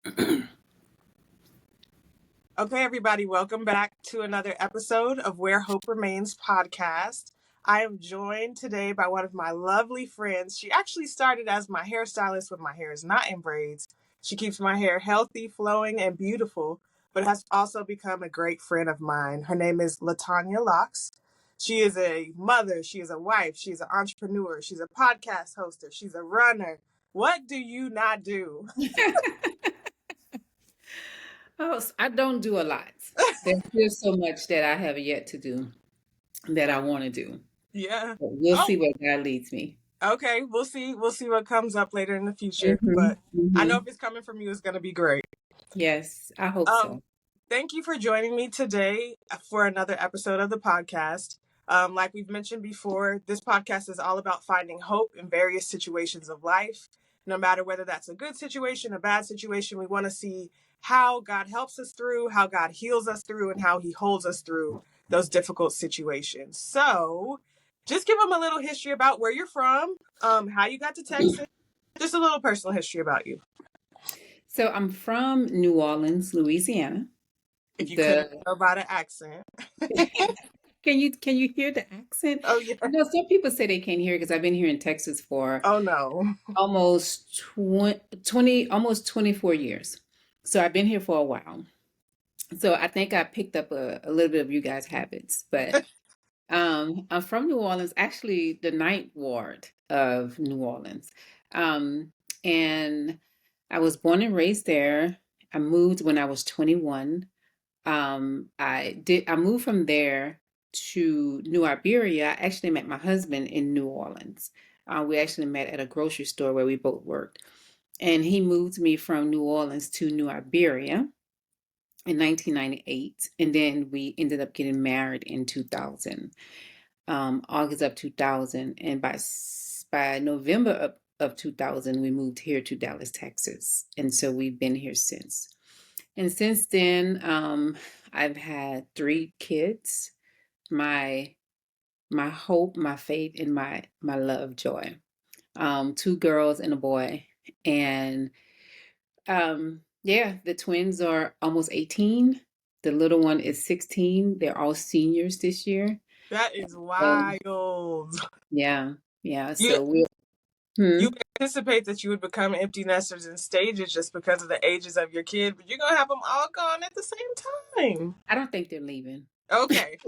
Okay, everybody, welcome back to another episode of Where Hope Remains podcast. I am joined today by one of my lovely friends. She actually started as my hairstylist when my hair is not in braids. She keeps my hair healthy, flowing, and beautiful, but has also become a great friend of mine. Her name is Latannia Locks. She is a mother, she is a wife, she's an entrepreneur, she's a podcast hoster, she's a runner. What do you not do? Oh, I don't do a lot. There's so much that I have yet to do that I want to do. Yeah. But we'll Oh, see where God leads me. okay, we'll see. We'll see what comes up later in the future. hmm But I know hmm if it's coming from you, it's going to be great. Yes, I hope Um, so. Thank you for joining me today for another episode of the podcast. Like we've mentioned before, this podcast is all about finding hope in various situations of life. No matter whether that's a good situation, a bad situation, we want to see how God helps us through, how God heals us through, and how He holds us through those difficult situations. So, just give them a little history about where you're from, how you got to Texas, just a little personal history about you. So I'm from New Orleans, Louisiana. If you couldn't The tell by the accent. can you hear the accent? Oh, yeah. Some people say they can't hear because I've been here in Texas for Oh, no. almost 20, almost 24 years. So I've been here for a while. So I think I picked up a little bit of you guys' habits, but I'm from New Orleans, actually the Ninth Ward of New Orleans. Um, and I was born and raised there. I moved when I was 21. I moved from there to New Iberia. I actually met my husband in New Orleans. We actually met at a grocery store where we both worked. And he moved me from New Orleans to New Iberia in 1998, and then we ended up getting married in 2000, August of 2000, and by November of 2000 we moved here to Dallas, Texas, and so we've been here since. And since then, I've had 3 kids, my my hope, my faith, and my love, joy. 2 girls and a boy, and yeah, the twins are almost 18. The little one is 16. They're all seniors this year. That is Um, wild. yeah, yeah. You So we you hmm, anticipate that you would become empty nesters in stages just because of the ages of your kid, but you're gonna have them all gone at the same time. I don't think they're leaving. Okay.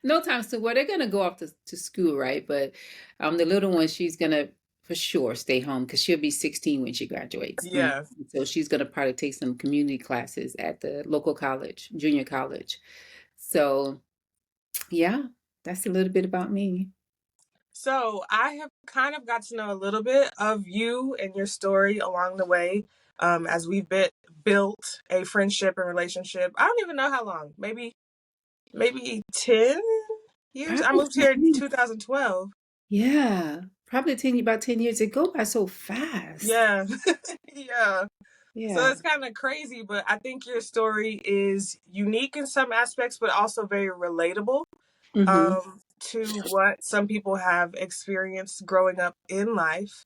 No time soon. Well, they're gonna go off to school, right? But the little one, she's gonna for sure stay home because she'll be 16 when she graduates. Yeah. So she's gonna probably take some community classes at the local college, junior college. So yeah, that's a little bit about me. So I have kind of got to know a little bit of you and your story along the way, as we've built a friendship and relationship. I don't even know how long. Maybe 10 years. I Probably moved here in 10. 2012. Yeah, probably about 10 years. It go by so fast. Yeah. Yeah. So Yeah. it's kind of crazy, but I think your story is unique in some aspects, but also very relatable, hmm to what some people have experienced growing up in life.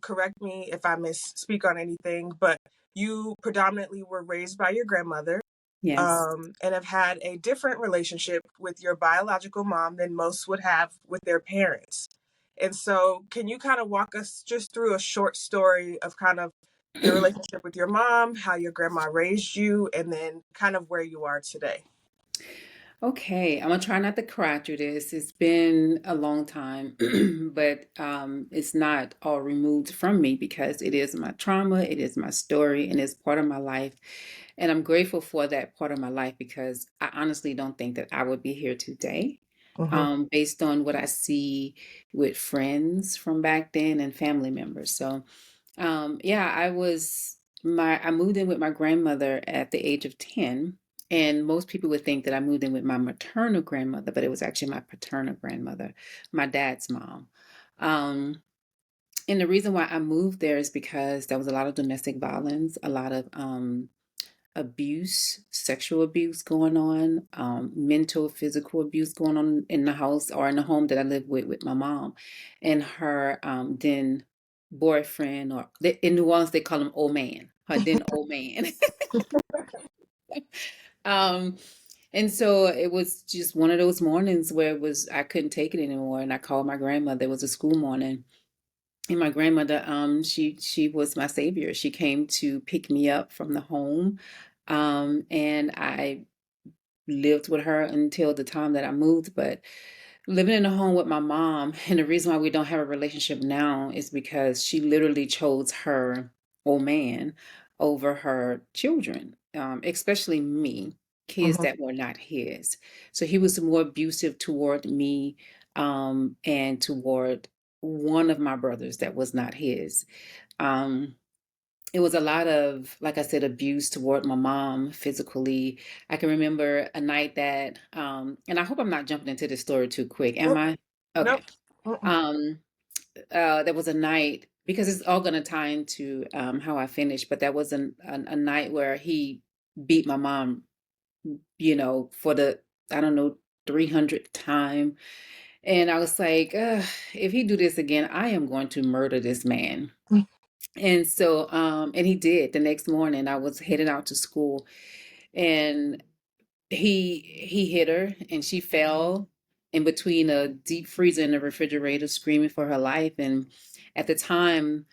Correct me if I misspeak on anything, but you predominantly were raised by your grandmother, Yes. and have had a different relationship with your biological mom than most would have with their parents. And so, can you kind of walk us just through a short story of kind of your relationship with your mom, how your grandma raised you, and then kind of where you are today? Okay, I'm gonna try not to cry through this. It's been a long time, but it's not all removed from me because it is my trauma, it is my story, and it's part of my life. And I'm grateful for that part of my life because I honestly don't think that I would be here today, Hmm. based on what I see with friends from back then and family members. So, yeah, I moved in with my grandmother at the age of 10. And most people would think that I moved in with my maternal grandmother, but it was actually my paternal grandmother, my dad's mom. Um, and the reason why I moved there is because there was a lot of domestic violence, a lot of abuse, sexual abuse going on, mental, physical abuse going on in the house or in the home that I lived with my mom. And her then boyfriend, or in New Orleans they call him old man, her then old man. um, and so it was just one of those mornings where it was I couldn't take it anymore, and I called my grandmother. It was a school morning, and my grandmother, she was my savior. She came to pick me up from the home, and I lived with her until the time that I moved. But living in a home with my mom, and the reason why we don't have a relationship now is because she literally chose her old man over her children, especially me, kids Mhm. that were not his. So he was more abusive toward me, and toward one of my brothers that was not his. Um, it was a lot of, like I said, abuse toward my mom physically. I can remember a night that, and I hope I'm not jumping into this story too quick. Am Mm-mm. I? Okay. Nope. Mm-mm. Um, there was a night, because it's all going to tie into how I finished, but that was a night where he beat my mom, for the, I don't know, 300th time. And I was like, "Ugh, if he do this again, I am going to murder this man." And so, and he did. The next morning, I was heading out to school, and he hit her, and she fell in between a deep freezer and a refrigerator, screaming for her life. And at the time,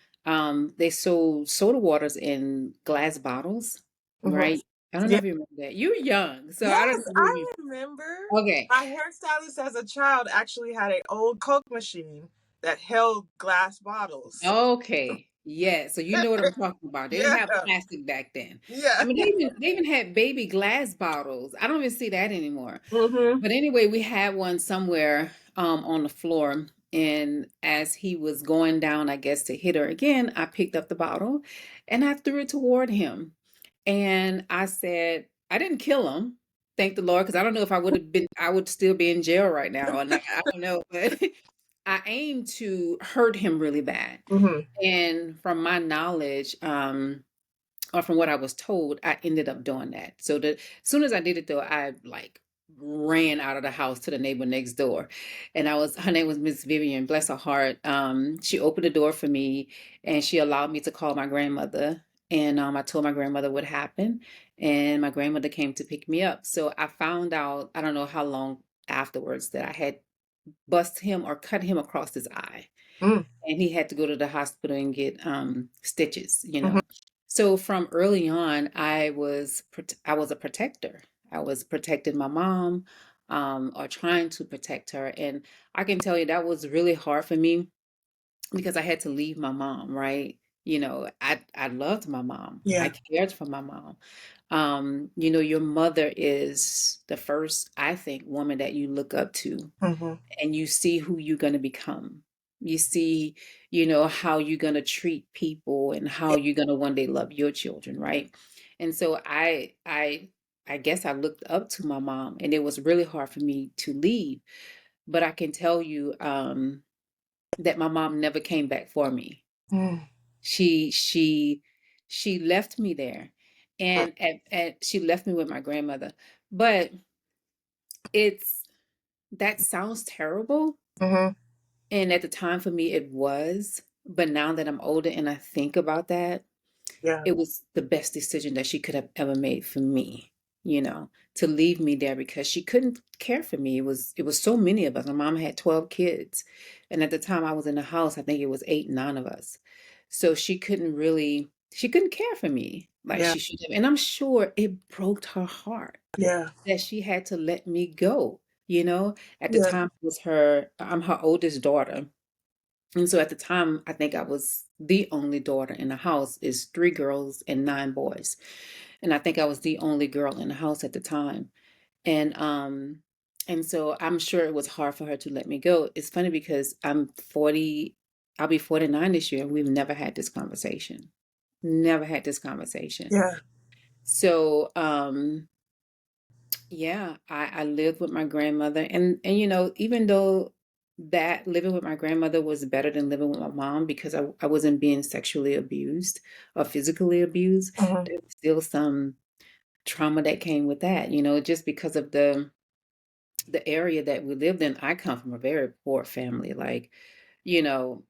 they sold soda waters in glass bottles, Mhm. right? I don't know Yeah. if you remember that. You're young, so I don't Yes, know if you. I remember. Okay. My hairstylist as a child actually had an old Coke machine that held glass bottles. Okay. Yeah. So you know what I'm talking about. They didn't Yeah. have plastic back then. I Yeah. mean, they even had baby glass bottles. I don't even see that anymore. Mhm. But anyway, we had one somewhere on the floor. And as he was going down, I guess, to hit her again, I picked up the bottle and I threw it toward him. And I said, I didn't kill him. Thank the Lord, because I don't know if I would still be in jail right now or not. I don't know. But I aimed to hurt him really bad. Mhm. And from my knowledge, or from what I was told, I ended up doing that. So as soon as I did it though, I like ran out of the house to the neighbor next door. And her name was Miss Vivian, bless her heart. She opened the door for me and she allowed me to call my grandmother. And I told my grandmother what happened. And my grandmother came to pick me up. So I found out, I don't know how long afterwards, that I had bust him or cut him across his eye, Mm. and he had to go to the hospital and get stitches. Mhm. So from early on, I was a protector. I was protecting my mom, or trying to protect her. And I can tell you that was really hard for me because I had to leave my mom, right? I loved my mom. I Yeah. cared for my mom. Your mother is the first, I think, woman that you look up to, Mhm. and you see who you're going to become. You see, how you're going to treat people and how Yeah. you're going to one day love your children, right? And so I guess I looked up to my mom, and it was really hard for me to leave. But I can tell you that my mom never came back for me. Mm. She left me there, and she left me with my grandmother. But it's that sounds terrible. Mhm. And at the time for me, it was. But now that I'm older and I think about that, Yeah. it was the best decision that she could have ever made for me, to leave me there because she couldn't care for me. It was so many of us. My mom had 12 kids. And at the time I was in the house, I think it was 8, 9 of us. So she couldn't care for me like Yeah. she should have. And I'm sure it broke her heart Yeah. that she had to let me go. You know, at the Yeah. time I'm her oldest daughter. And so at the time, I think I was the only daughter in the house. Is 3 girls and 9 boys. And I think I was the only girl in the house at the time. And and so I'm sure it was hard for her to let me go. It's funny because I'm 40, I'll be 49 this year, and we've never had this conversation. Never had this conversation. Yeah. So yeah, I lived with my grandmother, and even though that living with my grandmother was better than living with my mom because I wasn't being sexually abused or physically abused, Mhm. there was still some trauma that came with that, just because of the area that we lived in. I come from a very poor family, like, you know,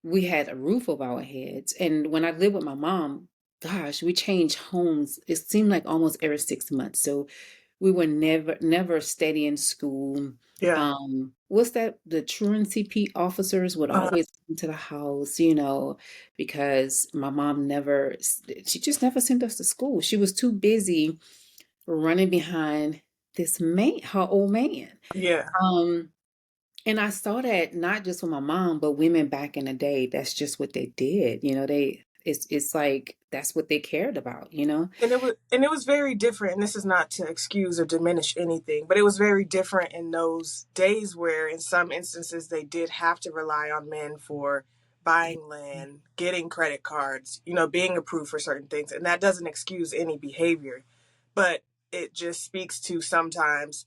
we had a roof over our heads. And when I lived with my mom, gosh, we changed homes. It seemed like almost every 6 months. So we were never steady in school. Yeah. What's that? The truancy P officers would Uh, always come to the house, you know, because my mom never, she just never sent us to school. She was too busy running behind this man, her old man. yeah. Um, and I saw that not just with my mom, but women back in the day, that's just what they did. You know, it's like that's what they cared about, you know? And it was very different, and this is not to excuse or diminish anything, but it was very different in those days where in some instances they did have to rely on men for buying land, getting credit cards, being approved for certain things. And that doesn't excuse any behavior, but it just speaks to sometimes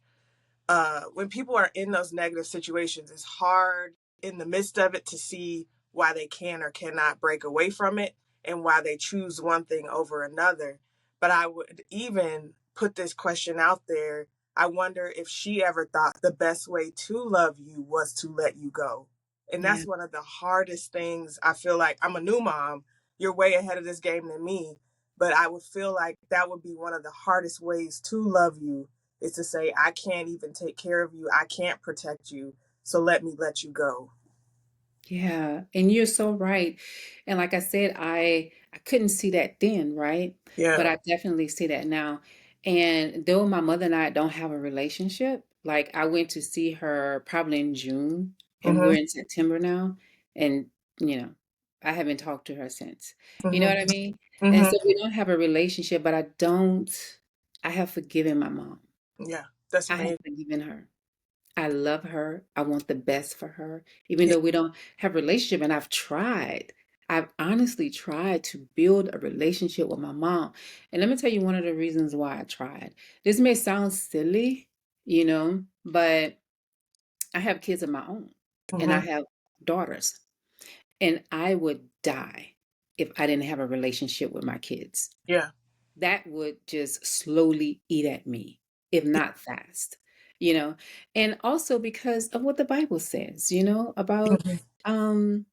when people are in those negative situations, it's hard in the midst of it to see why they can or cannot break away from it and why they choose one thing over another. But I would even put this question out there. I wonder if she ever thought the best way to love you was to let you go. And Yeah. that's one of the hardest things. I feel like I'm a new mom. You're way ahead of this game than me. But I would feel like that would be one of the hardest ways to love you is to say, I can't even take care of you. I can't protect you. So let me let you go. Yeah, and you're so right. And like I said, I couldn't see that then, right? But Yeah. I definitely see that now. And though my mother and I don't have a relationship, like I went to see her probably in June, and Mm-hmm. we're in September now, and you know, I haven't talked to her since. You know what I Mm-hmm. mean? And so Mm-hmm. we don't have a relationship, but I have forgiven my mom. Yeah. That's I have amazing. forgiven her. I love her. I want the best for her, even Yeah. though we don't have a relationship. And I've honestly tried to build a relationship with my mom. And let me tell you one of the reasons why I tried. This may sound silly, you know, but I have kids of my own and I Mm-hmm. have daughters. And I would die if I didn't have a relationship with my kids. Yeah. That would just slowly eat at me, if not fast, you know? And also because of what the Bible says, you know, about Mm-hmm. um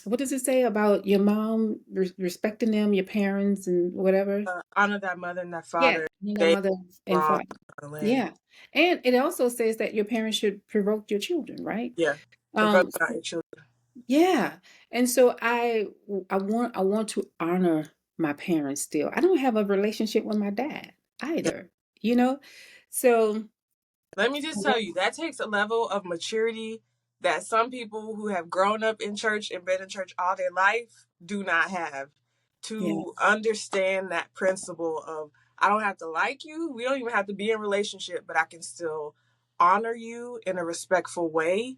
what does it say about your mom respecting them, your parents and whatever? Honor thy mother and thy Yes, father. you know, They mother and wrong father. on the land. Yeah. And it also says that your parents should provoke your children, right? Yeah. Provoke Um not your children. yeah. And so I want to honor my parents still. I don't have a relationship with my dad Yeah. either, you know? So Let me just tell you, that takes a level of maturity that some people who have grown up in church and been in church all their life do not have. yeah, To understand that principle of, I don't have to like you, we don't even have to be in relationship, but I can still honor you in a respectful way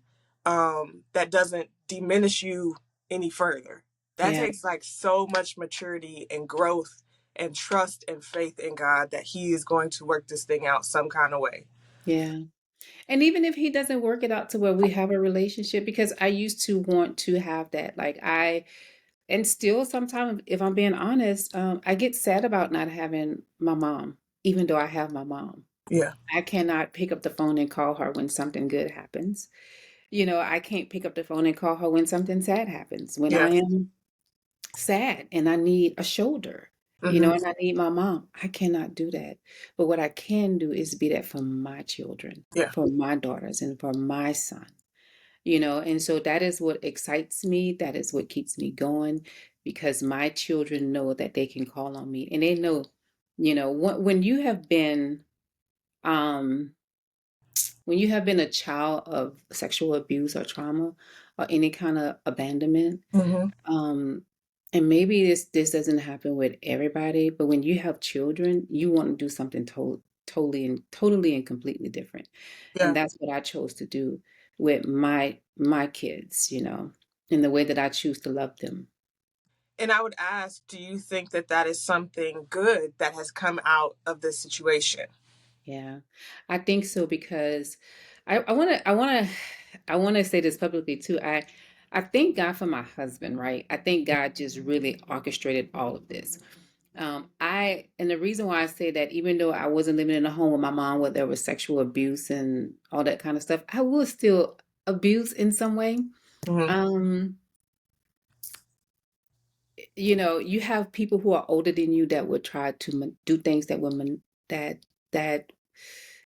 that doesn't diminish you any further. That yeah, takes like so much maturity and growth and trust and faith in God that He is going to work this thing out some kind of way. yeah. And even if he doesn't work it out to where we have a relationship, because I used to want to have that, and still sometimes, if I'm being honest, I get sad about not having my mom, even though I have my mom. Yeah. I cannot pick up the phone and call her when something good happens. You know, I can't pick up the phone and call her when something sad happens. When Yeah. I am sad and I need a shoulder, you know, Hmm. and I need my mom, I cannot do that. But what I can do is be that for my children, Yeah. for my daughters, and for my son, you know. And so that is what excites me. That is what keeps me going because my children know that they can call on me and they know, you know, when you have been, um, when you have been a child of sexual abuse or trauma or any kind of abandonment, Hmm. um, and maybe this doesn't happen with everybody, but when you have children, you want to do something totally and completely different. And Yeah. that's what I chose to do with my kids, you know, in the way that I choose to love them. And I would ask, do you think that that is something good that has come out of this situation? Yeah, I think so because I want to say this publicly too. I thank God for my husband, right? I think God just really orchestrated all of this. And the reason why I say that, even though I wasn't living in a home with my mom where there was sexual abuse and all that kind of stuff, I was still abused in some way. Hmm. Um, you have people who are older than you that would try to do things that women that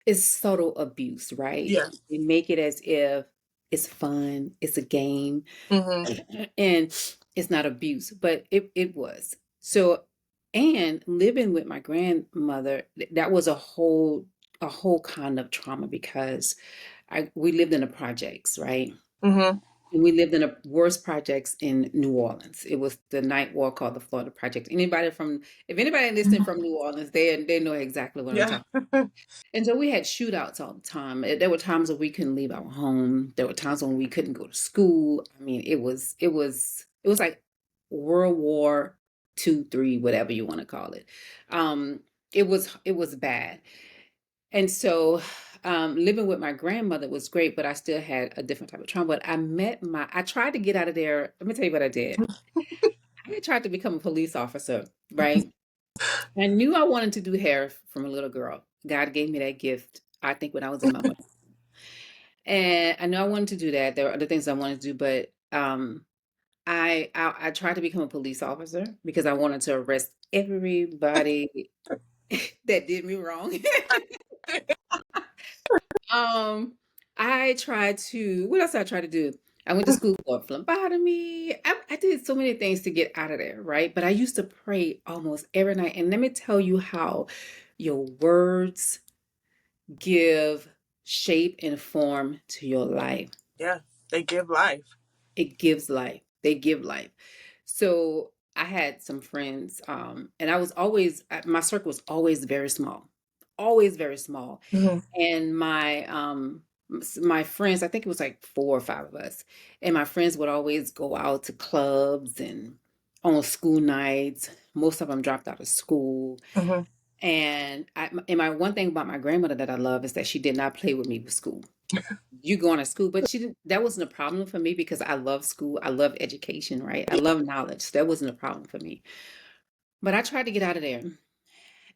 is subtle abuse, right? Yeah. They make it as if it's fun, it's a game, Mm-hmm. and it's not abuse, but it was. So, and living with my grandmother, that was a whole kind of trauma because we lived in the projects, right? Mm-hmm. And we lived in the worst projects in New Orleans. It was the night war called the Florida Project. If anybody listening from New Orleans, they know exactly what I'm Yeah. talking. And so we had shootouts all the time. There were times when we couldn't leave our home. There were times when we couldn't go to school. I mean, it was like World War II, three, whatever you want to call it. It was bad. And so living with my grandmother was great, but I still had a different type of trauma. But I tried to get out of there. Let me tell you what I did. I tried to become a police officer, right? I knew I wanted to do hair from a little girl. God gave me that gift, I think, when I was in my mother. And I know I wanted to do that. There were other things I wanted to do, but I tried to become a police officer because I wanted to arrest everybody that did me wrong. Um, I tried to, what else I tried to do? I went to school for phlebotomy. I did so many things to get out of there, right? But I used to pray almost every night. And let me tell you how your words give shape and form to your life. Yeah. They give life. It gives life. They give life. So I had some friends, and my circle was always very small. Mm-hmm. And my friends, I think it was like four or five of us, and my friends would always go out to clubs and on school nights. Most of them dropped out of school. Mm-hmm. And my one thing about my grandmother that I love is that she did not play with me with school. You going to school, but she didn't, that wasn't a problem for me because I love school. I love education, right? I love knowledge. So that wasn't a problem for me. But I tried to get out of there.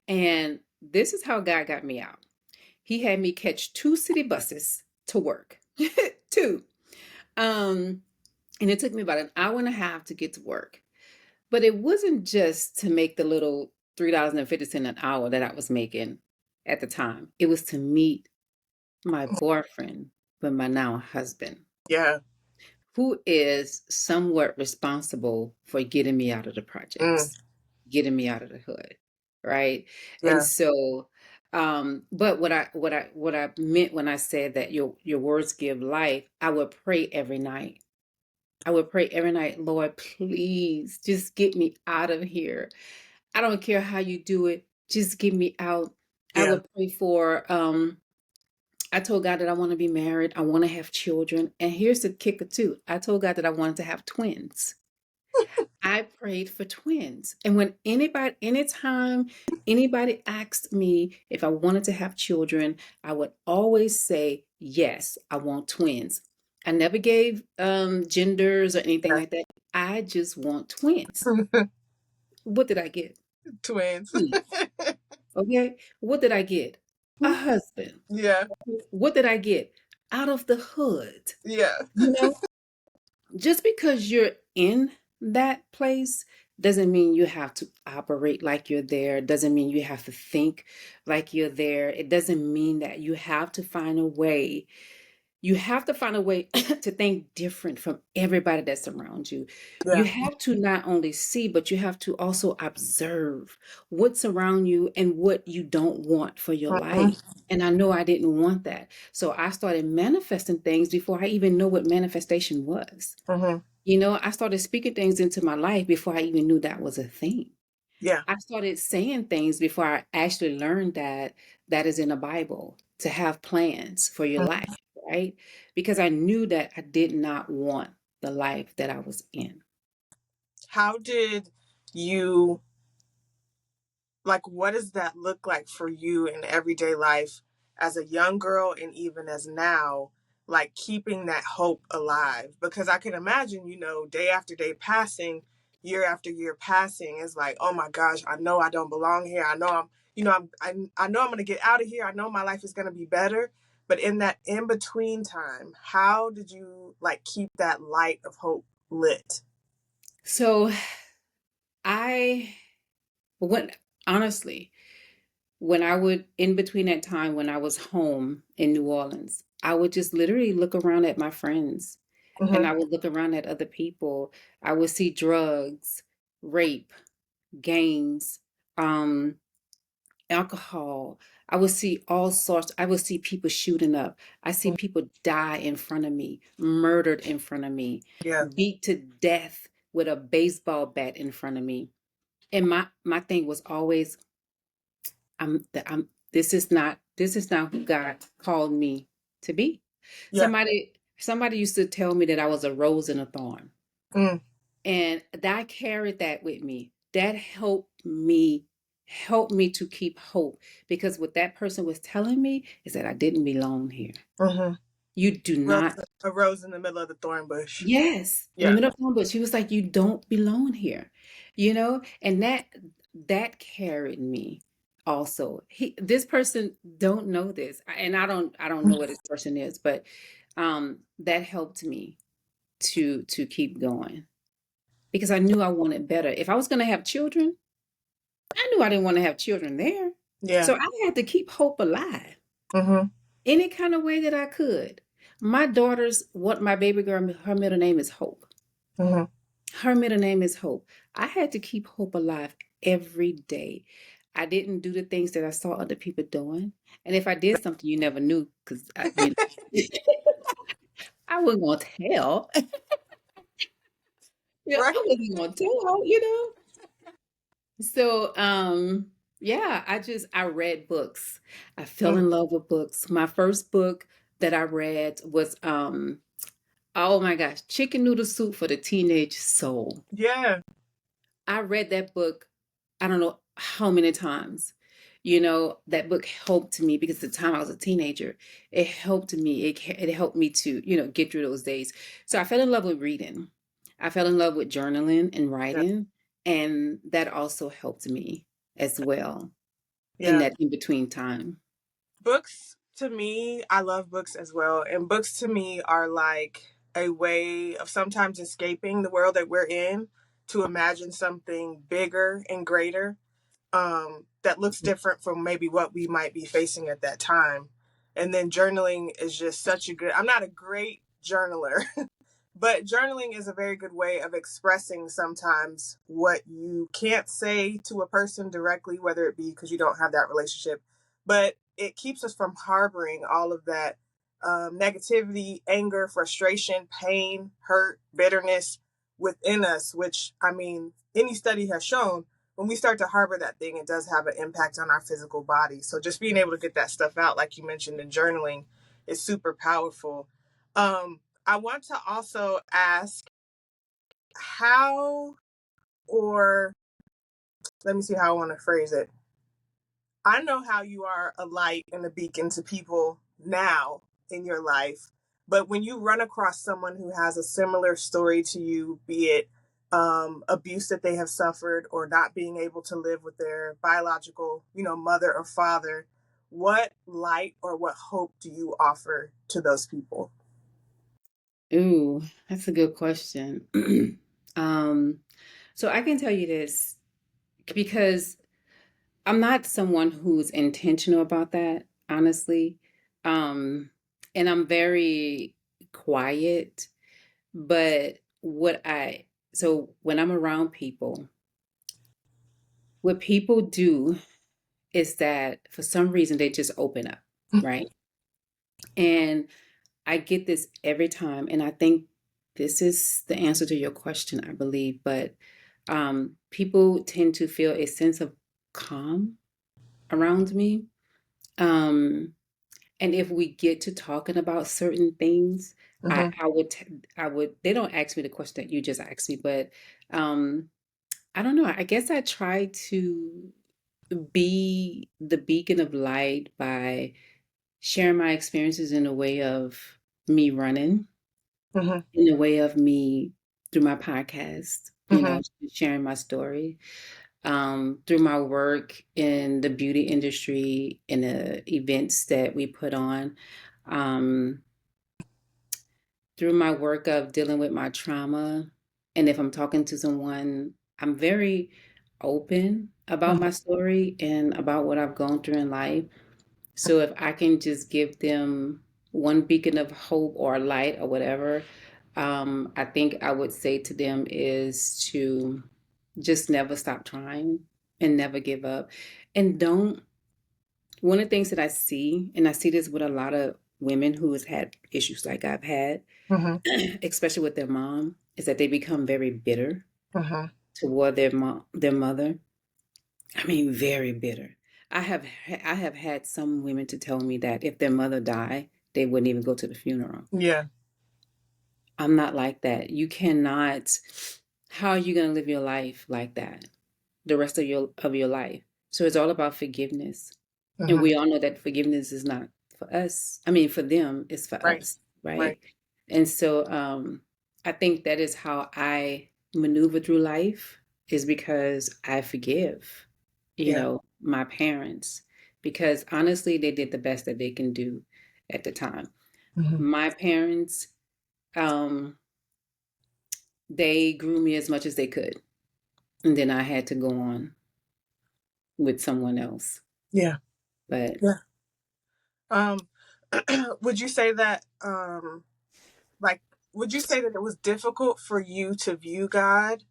And this is how God got me out. He had me catch two city buses to work. Two. Um, and it took me about an hour and a half to get to work. But it wasn't just to make the little $3.50 an hour that I was making at the time. It was to meet my boyfriend, but my now husband, Yeah. who is somewhat responsible for getting me out of the Mm. projects, getting me out of the hood, right? And Yeah. so, but what I meant when I said that your words give life, I would pray every night. I would pray every night, Lord, please just get me out of here. I don't care how you do it, just get me out. I Yeah. would pray for I told God that I want to be married. I want to have children. And here's the kicker too. I told God that I wanted to have twins. I prayed for twins. And anytime anybody asked me if I wanted to have children, I would always say, yes, I want twins. I never gave genders or anything Yeah. like that. I just want twins. What did I get? Twins. Twins. Okay. What did I get? A husband. Yeah. What did I get? Out of the hood. Yeah. You know, just because you're in that place doesn't mean you have to operate like you're there. Doesn't mean you have to think like you're there. It doesn't mean that you have to find a way. You have to find a way to think different from everybody that's around you. You Yeah. have to not only see, but you have to also observe what's around you and what you don't want for your Mm-hmm. life. And I know I didn't want that. So I started manifesting things before I even know what manifestation was. Mm-hmm. I started speaking things into my life before I even knew that was a thing. Yeah. I started saying things before I actually learned that that is in the Bible to have plans for your Mhm. life, right? Because I knew that I did not want the life that I was in. How did you, like, what does that look like for you in everyday life as a young girl and even as now, like keeping that hope alive? Because I can imagine, day after day passing, year after year passing is like, oh my gosh, I know I don't belong here. I know I know I'm going to get out of here. I know my life is going to be better. But in that in between time, how did you like keep that light of hope lit? So I when honestly, when I would in between that time when I was home in New Orleans, I would just literally look around at my friends and Mm-hmm. I would look around at other people. I would see drugs, rape, gangs, um, alcohol. I would see all sorts. I would see people shooting up. I see people die in front of me, murdered in front of me, Yeah. beat to death with a baseball bat in front of me. And my thing was always, I'm this is not who God called me to be. Yeah. Somebody used to tell me that I was a rose and a thorn. Mm. And that I carried that with me. That helped me to keep hope because what that person was telling me is that I didn't belong here. Mm-hmm. You do Rose, not. a rose in the middle of the thorn bush. Yes, in the Yeah. middle of Columbus, she was like, "You don't belong here," and that carried me. Also, this person don't know this, and I don't know what this person is, but that helped me to keep going because I knew I wanted better. If I was going to have children, I knew I didn't want to have children there, Yeah. so I had to keep hope alive Mm-hmm. any kind of way that I could. My baby girl, her middle name is Hope. Mm-hmm. Her middle name is Hope. I had to keep hope alive every day. I didn't do the things that I saw other people doing. And if I did something, you never knew because I wasn't going to tell. Right. I wasn't going to tell. So, yeah, I read books. I fell Mm. in love with books. My first book that I read was, oh my gosh, Chicken Noodle Soup for the Teenage Soul. Yeah. I read that book, I don't know how many times. That book helped me because at the time I was a teenager. It helped me. It helped me to, get through those days. So I fell in love with reading. I fell in love with journaling and Yeah. writing, and that also helped me as well in Yeah. that in between time. Books to me, I love books as well. And books to me are like a way of sometimes escaping the world that we're in to imagine something bigger and greater, that looks different from maybe what we might be facing at that time. And then journaling is just such a good, I'm not a great journaler, but journaling is a very good way of expressing sometimes what you can't say to a person directly, whether it be because you don't have that relationship, but it keeps us from harboring all of that negativity, anger, frustration, pain, hurt, bitterness within us, which, I mean, any study has shown when we start to harbor that thing, it does have an impact on our physical body. So just being able to get that stuff out, like you mentioned in journaling, is super powerful. I want to also ask how, or let me see how I want to phrase it. I know how you are a light and a beacon to people now in your life, but when you run across someone who has a similar story to you, be it abuse that they have suffered or not being able to live with their biological, mother or father, what light or what hope do you offer to those people? Ooh, that's a good question. um, so I can tell you this because I'm not someone who's intentional about that, honestly. Um, and I'm very quiet, but so when I'm around people, what people do is that for some reason they just open up, right? And I get this every time, and I think this is the answer to your question, I believe, but people tend to feel a sense of calm around me. Um, And if we get to talking about certain things, I, Mm-hmm. I would, I would, they don't ask me the question that you just asked me, but um, I don't know. I guess I try to be the beacon of light by sharing my experiences in a way of me running, Mm-hmm. in a way of me through my podcast, Mm-hmm. sharing my story, through my work in the beauty industry, in the events that we put on. Um, through my work of dealing with my trauma. And if I'm talking to someone, I'm very open about Mhm. my story and about what I've gone through in life. So if I can just give them one beacon of hope or light or whatever, I think I would say to them is to just never stop trying and never give up. And don't, one of the things that I see, and I see this with a lot of women who has had issues like I've had, Mhm. especially with their mom, is that they become very bitter Mhm. toward their mother. I mean, very bitter. I have had some women to tell me that if their mother died, they wouldn't even go to the funeral. Yeah. I'm not like that. You cannot. How are you going to live your life like that the rest of your life? So it's all about forgiveness. And Mhm. we all know that forgiveness is not for us. I mean, for them, it's for Right. us, Right. right? And so I think that is how I maneuver through life is because I forgive, Yeah. my parents, because honestly, they did the best that they can do at the time. Mhm. My parents, um, they grew me as much as they could. And then I had to go on with someone else. Yeah. But Yeah. Um, would you say that like would you say that it was difficult for you to view God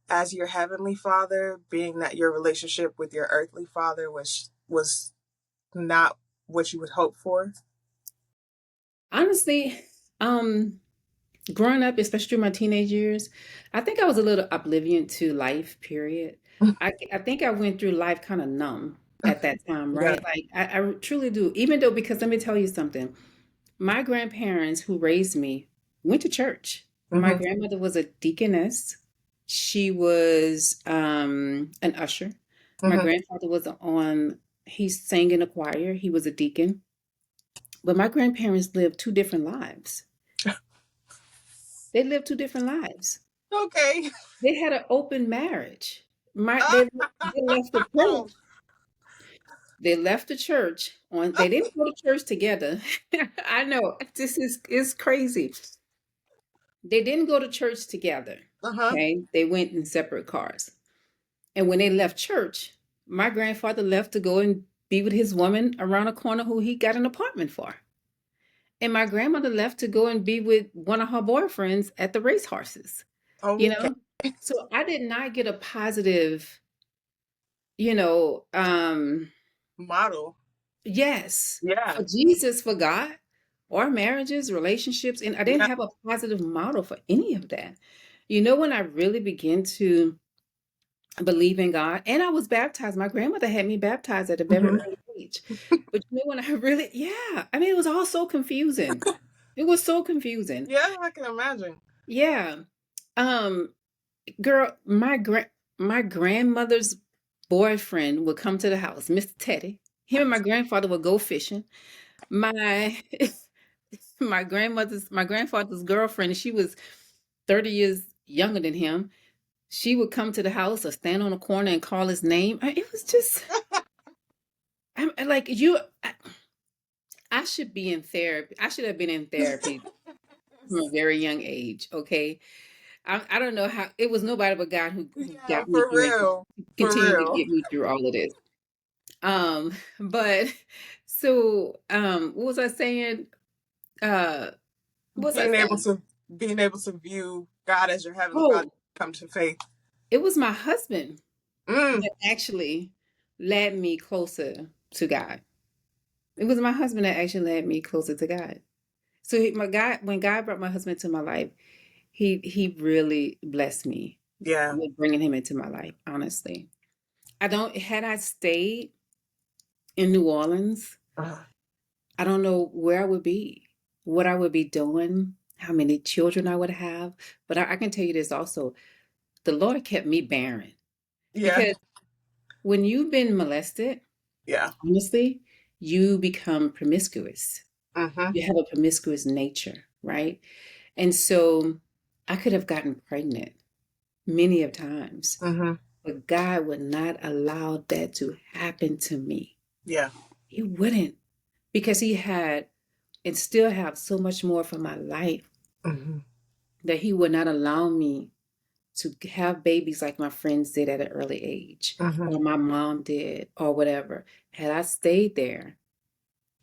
as your heavenly father, being that your relationship with your earthly father was not what you would hope for? honestly, um, growing up, especially through my teenage years, I think I was a little oblivion to life, period. I think I went through life kind of numb at that time, Yeah. right? Like I truly do. Even though, because let me tell you something, my grandparents who raised me went to church. My Mhm. grandmother was a deaconess. She was an usher. My Mhm. grandfather was he sang in a choir. He was a deacon. But my grandparents lived two different lives. They lived two different lives. Okay. They had an open marriage. They left the church. They left the church on. They didn't go to church together. I know this is crazy. They didn't go to church together. Uh-huh. Okay, they went in separate cars. And when they left church, my grandfather left to go and be with his woman around the corner who he got an apartment for. And my grandmother left to go and be with one of her boyfriends at the racehorses. You Okay. know, so I did not get a positive, you know, Model. yes, Yeah. for Jesus, for God, or marriages, relationships. And I didn't Yeah. have a positive model for any of that. When I really began to believe in God, and I was baptized, my grandmother had me baptized at a very Mhm. early age. But when I really, yeah, I mean, it was all so confusing. It was so confusing. Yeah, I can imagine. Yeah. Um, Girl, my grandmother's boyfriend would come to the house, Mr. Teddy. Him and my grandfather would go fishing. My my grandfather's girlfriend, she was 30 years younger than him. She would come to the house or stand on a corner and call his name. It was just I'm like I should be in therapy. I should have been in therapy from a very young age, okay? I don't know how it was nobody but God who Yeah, got me for through and real. For continued to real. get me through all of this. But so what was I saying? Uh what was I Being able saying? to being able to view God as your heavenly father, Oh, come to faith. it was my husband Mm. that actually led me closer to God. It was my husband that actually led me closer to God. So when God brought my husband to my life, he really blessed me Yeah. with bringing him into my life, honestly. I don't had I stayed in New Orleans, Uh, I don't know where I would be, what I would be doing, how many children I would have. But I can tell you this also, the Lord kept me barren yeah. because when you've been molested, Yeah. honestly, you become promiscuous. Mhm. You have a promiscuous nature, right? And so I could have gotten pregnant many of times, Mhm. but God would not allow that to happen to me. Yeah. He wouldn't because he had and still have so much more for my life Mhm. that he would not allow me to have babies like my friends did at an early age, Hmm. or my mom did, or whatever. Had I stayed there,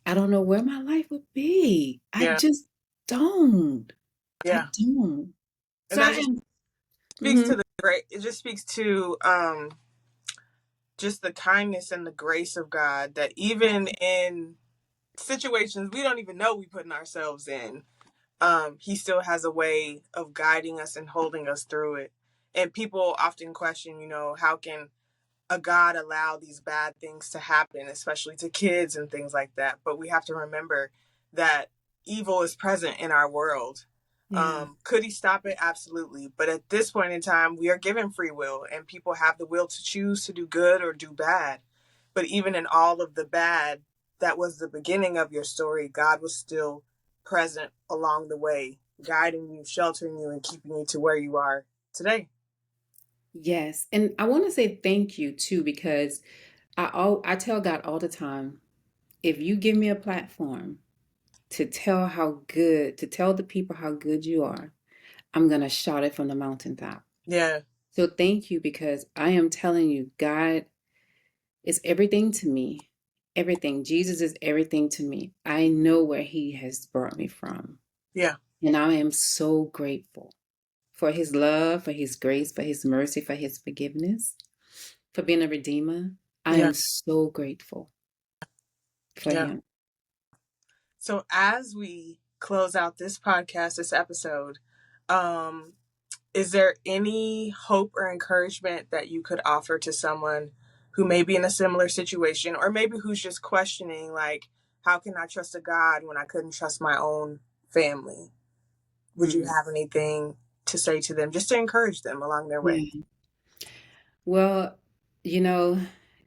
I don't know where my life would be. I Yeah. just don't. I Yeah. don't. And So I that just am. speaks Mhm. to the great, it just speaks to just the kindness and the grace of God, that even in situations we don't even know we putting ourselves in, he still has a way of guiding us and holding us through it. And people often question, how can a God allow these bad things to happen, especially to kids and things like that? But we have to remember that evil is present in our world. Yeah. Could he stop it? Absolutely. But at this point in time, we are given free will, and people have the will to choose to do good or do bad. But even in all of the bad, that was the beginning of your story. God was still present along the way, guiding you, sheltering you, and keeping you to where you are today. Yes. And I want to say thank you too, because I tell God all the time, if you give me a platform to tell the people how good you are, I'm gonna shout it from the mountaintop. Yeah, So thank you, because I am telling you, God is everything to me. Everything. Jesus is everything to me. I know where He has brought me from. yeah, And I am so grateful for His love, for His grace, for His mercy, for His forgiveness, for being a redeemer. I yeah, am so grateful for yeah. Him. So as we close out this podcast, this episode, um, is there any hope or encouragement that you could offer to someone who may be in a similar situation, or maybe who's just questioning, like, how can I trust a God when I couldn't trust my own family? Would you Mm, have anything to say to them just to encourage them along their way? yeah. Well, you know,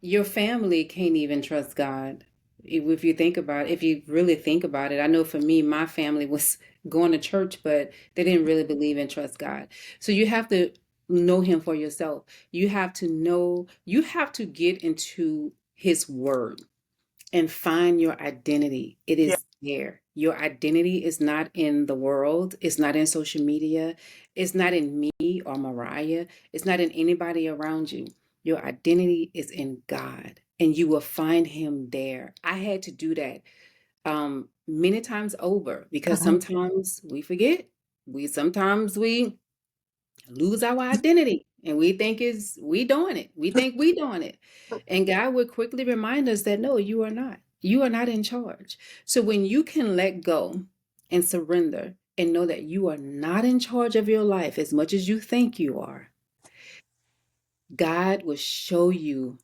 your family can't even trust God. If you think about it, if you really think about it, I know for me, my family was going to church, but they didn't really believe and trust God. So you have to know Him for yourself. You have to get into His Word and find your identity. It Yeah. is there. Your identity is not in the world, it's not in social media, it's not in me or Mariah, it's not in anybody around you. Your identity is in God, and you will find Him there. I had to do that many times over, because Mhm. sometimes we forget. Sometimes we lose our identity, and we doing it. We think we doing it. And God would quickly remind us that no, you are not. You are not in charge. So when you can let go and surrender and know that you are not in charge of your life as much as you think you are, God will show you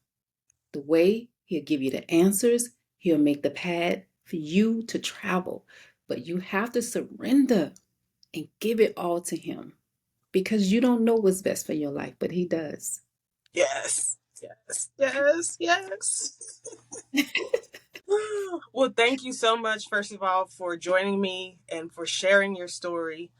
the way. He'll give you the answers. He'll make the path for you to travel. But you have to surrender and give it all to Him, because you don't know what's best for your life, but He does. Yes. Yes. Yes. Yes. Well, thank you so much, first of all, for joining me and for sharing your story,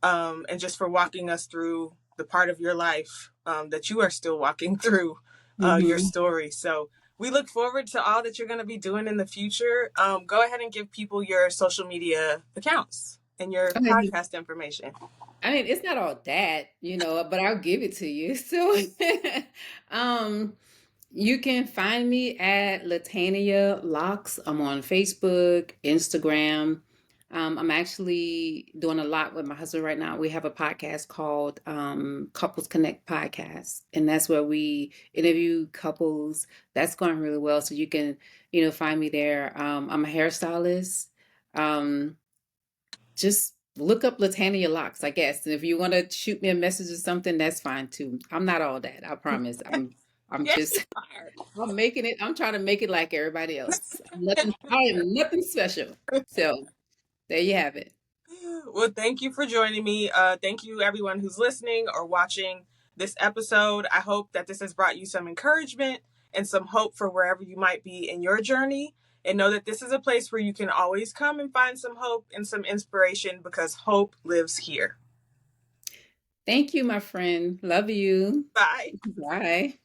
and just for walking us through the part of your life that you are still walking through your Hmm. story. So we look forward to all that you're going to be doing in the future. Go ahead and give people your social media accounts and your Okay. podcast information. I mean, it's not all that, but I'll give it to you. So, um, you can find me at Latannia Locks. I'm on Facebook, Instagram. I'm actually doing a lot with my husband right now. We have a podcast called Couples Connect Podcast, and that's where we interview couples. That's going really well. So you can, find me there. I'm a hairstylist. Um, just look up Latania Locks, I guess. And if you want to shoot me a message or something, that's fine too. I'm not all that, I promise. I'm Yes, you just are. I'm making it. I'm trying to make it like everybody else. I am nothing special. So there you have it. Well, thank you for joining me. Thank you, everyone who's listening or watching this episode. I hope that this has brought you some encouragement and some hope for wherever you might be in your journey. And know that this is a place where you can always come and find some hope and some inspiration, because hope lives here. Thank you, my friend. Love you. Bye. Bye.